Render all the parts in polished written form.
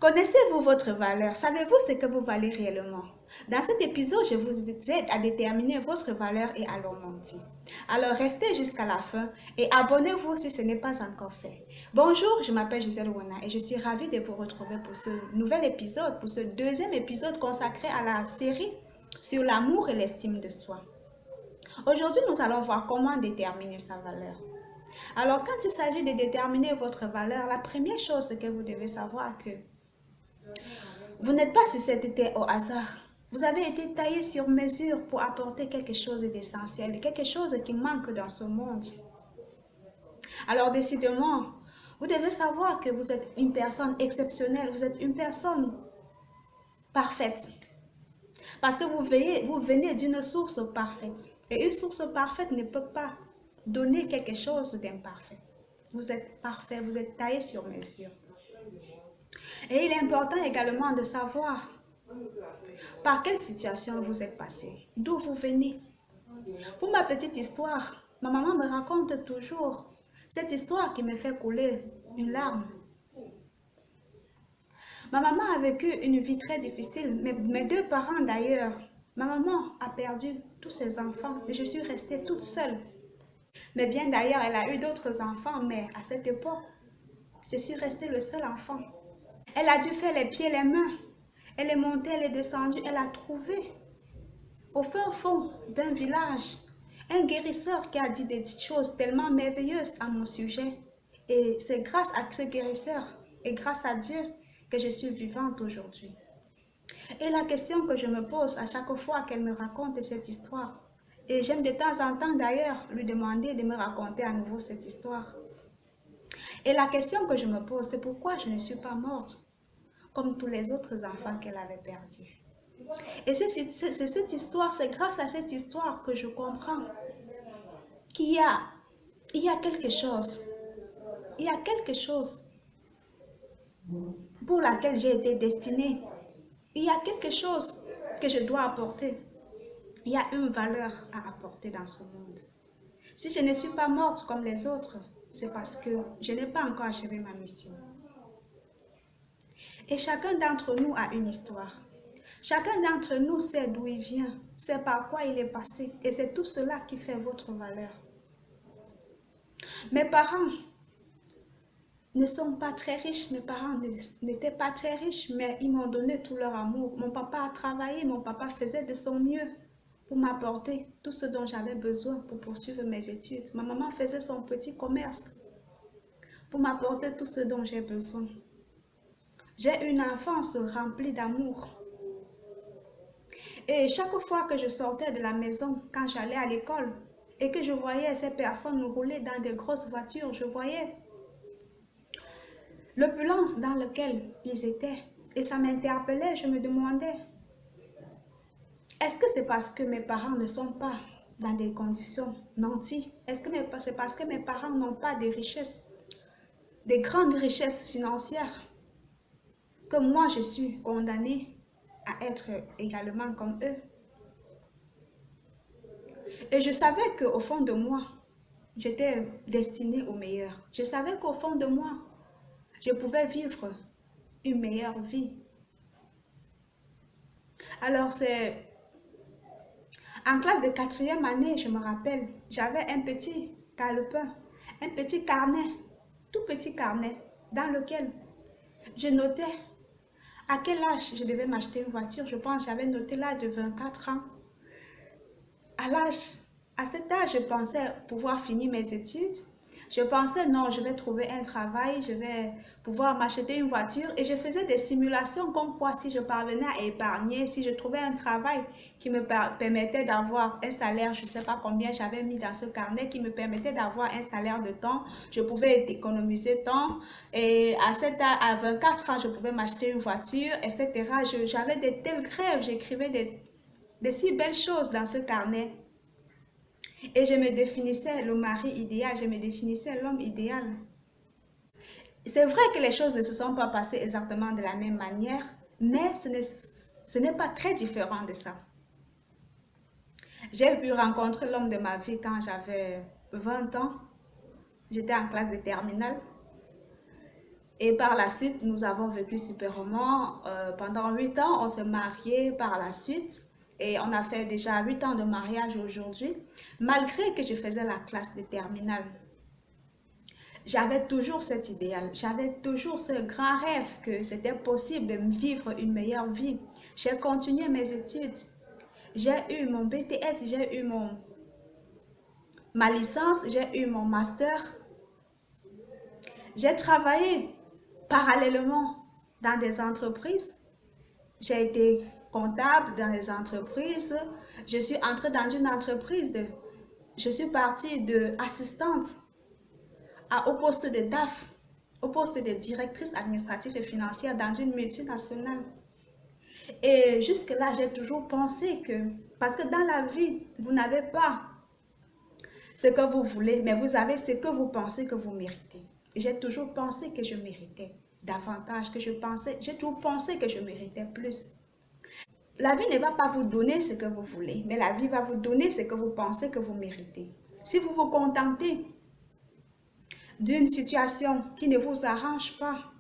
Connaissez-vous votre valeur? Savez-vous ce que vous valez réellement? Dans cet épisode, je vous aide à déterminer votre valeur et à l'augmenter. Alors, restez jusqu'à la fin et abonnez-vous si ce n'est pas encore fait. Bonjour, je m'appelle Gisèle Wona et je suis ravie de vous retrouver pour ce nouvel épisode, pour ce deuxième épisode consacré à la série sur l'amour et l'estime de soi. Aujourd'hui, nous allons voir comment déterminer sa valeur. Alors, quand il s'agit de déterminer votre valeur, la première chose que vous devez savoir que vous n'êtes pas susceptible au hasard. Vous avez été taillé sur mesure pour apporter quelque chose d'essentiel, quelque chose qui manque dans ce monde. Alors, décidément, vous devez savoir que vous êtes une personne exceptionnelle, vous êtes une personne parfaite. Parce que vous venez d'une source parfaite. Et une source parfaite ne peut pas donner quelque chose d'imparfait. Vous êtes parfait, vous êtes taillé sur mesure. Et il est important également de savoir par quelle situation vous êtes passé, d'où vous venez. Pour ma petite histoire, ma maman me raconte toujours cette histoire qui me fait couler une larme. Ma maman a vécu une vie très difficile, mes deux parents d'ailleurs. Ma maman a perdu tous ses enfants et je suis restée toute seule. Mais bien d'ailleurs, elle a eu d'autres enfants, mais à cette époque, je suis restée le seul enfant. Elle a dû faire les pieds et les mains. Elle est montée, elle est descendue, elle a trouvé au fin fond d'un village un guérisseur qui a dit des choses tellement merveilleuses à mon sujet. Et c'est grâce à ce guérisseur et grâce à Dieu que je suis vivante aujourd'hui. Et la question que je me pose à chaque fois qu'elle me raconte cette histoire, et j'aime de temps en temps d'ailleurs lui demander de me raconter à nouveau cette histoire. Et la question que je me pose, c'est pourquoi je ne suis pas morte comme tous les autres enfants qu'elle avait perdus. Et c'est cette histoire, c'est grâce à cette histoire que je comprends qu'il y a quelque chose. Il y a quelque chose pour laquelle j'ai été destinée. Il y a quelque chose que je dois apporter. Il y a une valeur à apporter dans ce monde. Si je ne suis pas morte comme les autres, c'est parce que je n'ai pas encore achevé ma mission. Et chacun d'entre nous a une histoire. Chacun d'entre nous sait d'où il vient, sait par quoi il est passé. Et c'est tout cela qui fait votre valeur. Mes parents ne sont pas très riches. Mes parents n'étaient pas très riches, mais ils m'ont donné tout leur amour. Mon papa a travaillé, mon papa faisait de son mieux pour m'apporter tout ce dont j'avais besoin pour poursuivre mes études. Ma maman faisait son petit commerce pour m'apporter tout ce dont j'ai besoin. J'ai une enfance remplie d'amour. Et chaque fois que je sortais de la maison, quand j'allais à l'école, et que je voyais ces personnes rouler dans des grosses voitures, je voyais l'opulence dans laquelle ils étaient. Et ça m'interpellait, je me demandais, est-ce que c'est parce que mes parents ne sont pas dans des conditions nanties? Est-ce que c'est parce que mes parents n'ont pas de richesses, des grandes richesses financières, que moi je suis condamnée à être également comme eux? Et je savais qu'au fond de moi, j'étais destinée au meilleur. Je savais qu'au fond de moi, je pouvais vivre une meilleure vie. Alors c'est en classe de 4e année, je me rappelle, j'avais un petit calepin, un petit carnet, tout petit carnet, dans lequel je notais à quel âge je devais m'acheter une voiture. Je pense que j'avais noté l'âge de 24 ans. À cet âge, je pensais pouvoir finir mes études. Je pensais, non, je vais trouver un travail, je vais pouvoir m'acheter une voiture. Et je faisais des simulations comme quoi si je parvenais à épargner, si je trouvais un travail qui me permettait d'avoir un salaire, je ne sais pas combien j'avais mis dans ce carnet, qui me permettait d'avoir un salaire de temps, je pouvais économiser temps. Et à 24 ans, je pouvais m'acheter une voiture, etc. J'avais de tels rêves, j'écrivais de si belles choses dans ce carnet. Et je me définissais le mari idéal, je me définissais l'homme idéal. C'est vrai que les choses ne se sont pas passées exactement de la même manière, mais ce n'est pas très différent de ça. J'ai pu rencontrer l'homme de ma vie quand j'avais 20 ans. J'étais en classe de terminale. Et par la suite, nous avons vécu superbement. Pendant 8 ans, on s'est mariés par la suite. Et on a fait déjà 8 ans de mariage aujourd'hui. Malgré que je faisais la classe de terminale, j'avais toujours cet idéal. J'avais toujours ce grand rêve que c'était possible de vivre une meilleure vie. J'ai continué mes études. J'ai eu mon BTS, j'ai eu ma licence, j'ai eu mon master. J'ai travaillé parallèlement dans des entreprises. J'ai été comptable dans des entreprises. Je suis entrée dans une entreprise. Je suis partie d'assistante au poste de DAF, au poste de directrice administrative et financière dans une multinationale. Et jusque-là, j'ai toujours pensé que, parce que dans la vie, vous n'avez pas ce que vous voulez, mais vous avez ce que vous pensez que vous méritez. J'ai toujours pensé que je méritais davantage, j'ai toujours pensé que je méritais plus. La vie ne va pas vous donner ce que vous voulez, mais la vie va vous donner ce que vous pensez que vous méritez. Si vous vous contentez d'une situation qui ne vous arrange pas,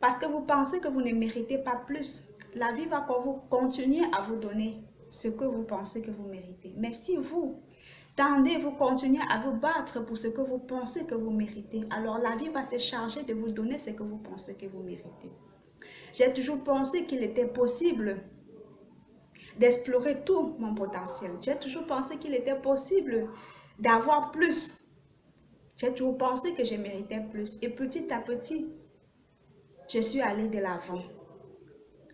parce que vous pensez que vous ne méritez pas plus, la vie va continuer à vous donner ce que vous pensez que vous méritez. Mais si vous continuez à vous battre pour ce que vous pensez que vous méritez, alors la vie va se charger de vous donner ce que vous pensez que vous méritez. J'ai toujours pensé qu'il était possible d'explorer tout mon potentiel. J'ai toujours pensé qu'il était possible d'avoir plus. J'ai toujours pensé que je méritais plus. Et petit à petit, je suis allée de l'avant.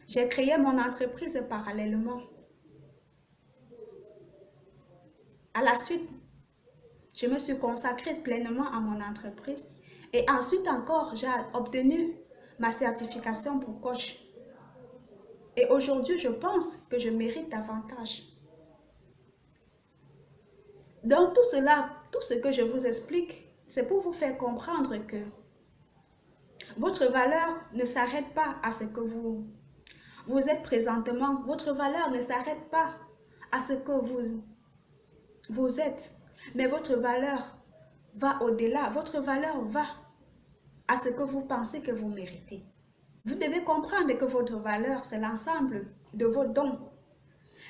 J'ai créé mon entreprise parallèlement. À la suite, je me suis consacrée pleinement à mon entreprise. Et ensuite encore, j'ai obtenu ma certification pour coach. Et aujourd'hui, je pense que je mérite davantage. Donc tout cela, tout ce que je vous explique, c'est pour vous faire comprendre que votre valeur ne s'arrête pas à ce que vous êtes présentement. Votre valeur ne s'arrête pas à ce que vous êtes. Mais votre valeur va au-delà. Votre valeur va à ce que vous pensez que vous méritez. Vous devez comprendre que votre valeur, c'est l'ensemble de vos dons,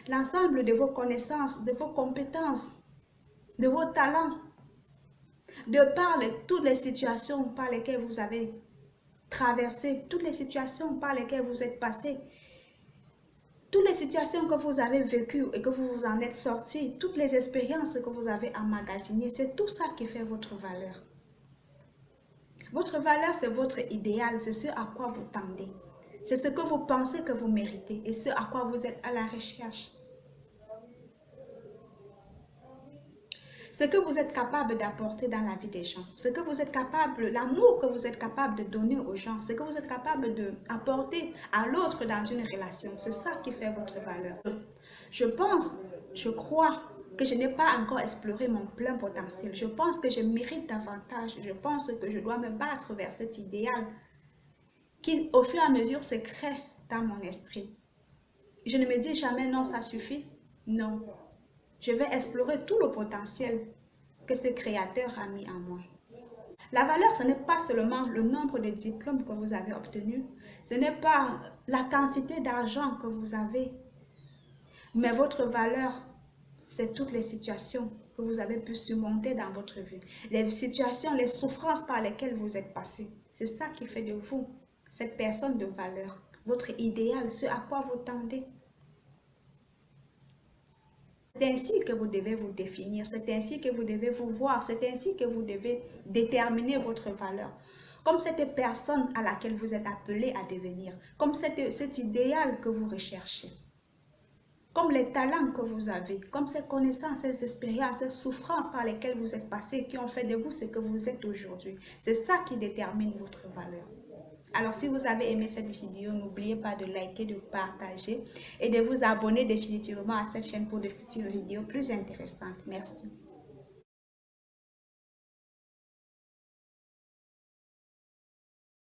l'ensemble de vos connaissances, de vos compétences, de vos talents, de par toutes les situations par lesquelles vous avez traversé, toutes les situations par lesquelles vous êtes passé, toutes les situations que vous avez vécues et que vous vous en êtes sortis, toutes les expériences que vous avez emmagasinées, c'est tout ça qui fait votre valeur. Votre valeur, c'est votre idéal, c'est ce à quoi vous tendez. C'est ce que vous pensez que vous méritez et ce à quoi vous êtes à la recherche. Ce que vous êtes capable d'apporter dans la vie des gens, ce que vous êtes capable, l'amour que vous êtes capable de donner aux gens, ce que vous êtes capable d'apporter à l'autre dans une relation, c'est ça qui fait votre valeur. Je crois que je n'ai pas encore exploré mon plein potentiel. Je pense que je mérite davantage. Je pense que je dois me battre vers cet idéal qui, au fur et à mesure, se crée dans mon esprit. Je ne me dis jamais non, ça suffit. Non. Je vais explorer tout le potentiel que ce créateur a mis en moi. La valeur, ce n'est pas seulement le nombre de diplômes que vous avez obtenus. Ce n'est pas la quantité d'argent que vous avez. Mais votre valeur, c'est toutes les situations que vous avez pu surmonter dans votre vie. Les situations, les souffrances par lesquelles vous êtes passé. C'est ça qui fait de vous cette personne de valeur. Votre idéal, ce à quoi vous tendez. C'est ainsi que vous devez vous définir, c'est ainsi que vous devez vous voir, c'est ainsi que vous devez déterminer votre valeur. Comme cette personne à laquelle vous êtes appelé à devenir, comme cet idéal que vous recherchez, comme les talents que vous avez, comme ces connaissances, ces expériences, ces souffrances par lesquelles vous êtes passé, qui ont fait de vous ce que vous êtes aujourd'hui. C'est ça qui détermine votre valeur. Alors, si vous avez aimé cette vidéo, n'oubliez pas de liker, de partager et de vous abonner définitivement à cette chaîne pour de futures vidéos plus intéressantes. Merci.